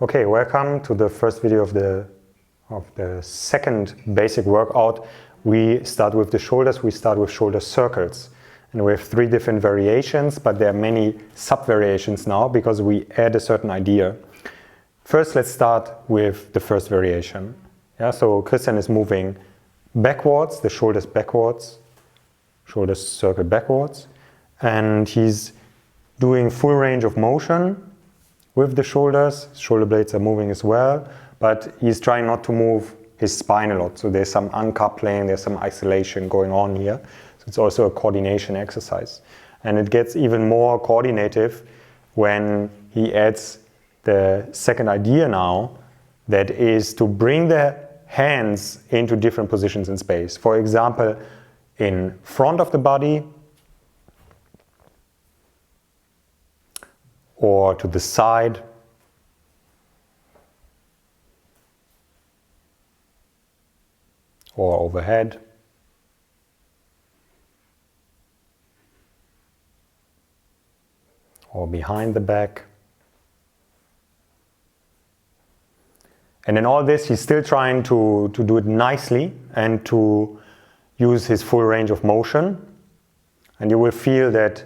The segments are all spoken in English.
Okay, welcome to the first video of the second basic workout. We start with the shoulders. We start with shoulder circles. And we have 3 different variations, but there are many sub-variations now because we add a certain idea. First, let's start with the first variation. Yeah, so Christian is moving backwards, the shoulders backwards, shoulders circle backwards, and he's doing full range of motion with the shoulders. Shoulder blades are moving as well, but he's trying not to move his spine a lot. So there's some uncoupling, there's some isolation going on here. So it's also a coordination exercise. And it gets even more coordinative when he adds the second idea now, that is to bring the hands into different positions in space. For example, in front of the body, or to the side, or overhead, or behind the back. And in all this, he's still trying to do it nicely and to use his full range of motion. And you will feel that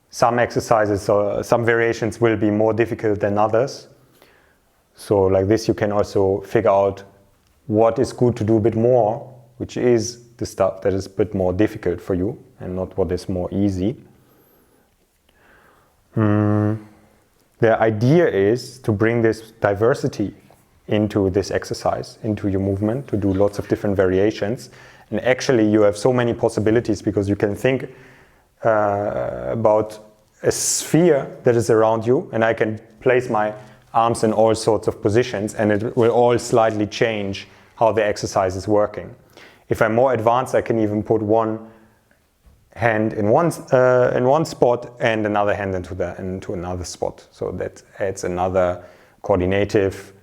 some exercises or some variations will be more difficult than others. So like this, you can also figure out what is good to do a bit more, which is the stuff that is a bit more difficult for you and not what is more easy. The idea is to bring this diversity into this exercise, into your movement, to do lots of different variations. And actually you have so many possibilities because you can think about a sphere that is around you, and I can place my arms in all sorts of positions and it will all slightly change how the exercise is working. If I'm more advanced, I can even put one hand in one spot and another hand into another spot. So that adds another coordinative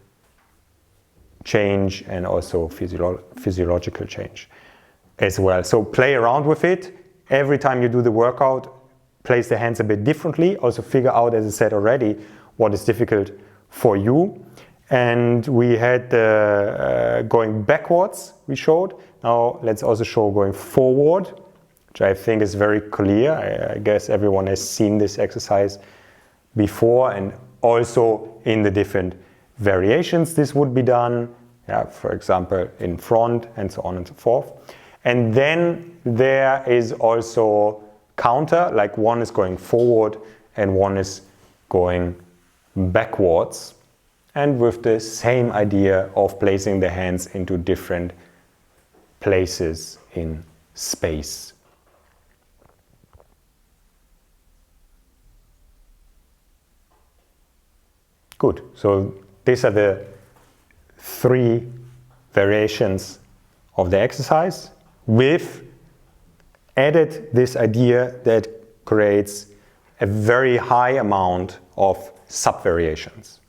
change and also physiological change as well. So play around with it. Every time you do the workout, place the hands a bit differently. Also figure out, as I said already, what is difficult for you. And we had the going backwards we showed. Now let's also show going forward, which I think is very clear. I guess everyone has seen this exercise before, and also in the different variations this would be done. Yeah, for example, in front and so on and so forth. And then there is also counter, like one is going forward and one is going backwards. And with the same idea of placing the hands into different places in space. Good. So these are the 3 variations of the exercise with added this idea that creates a very high amount of sub-variations.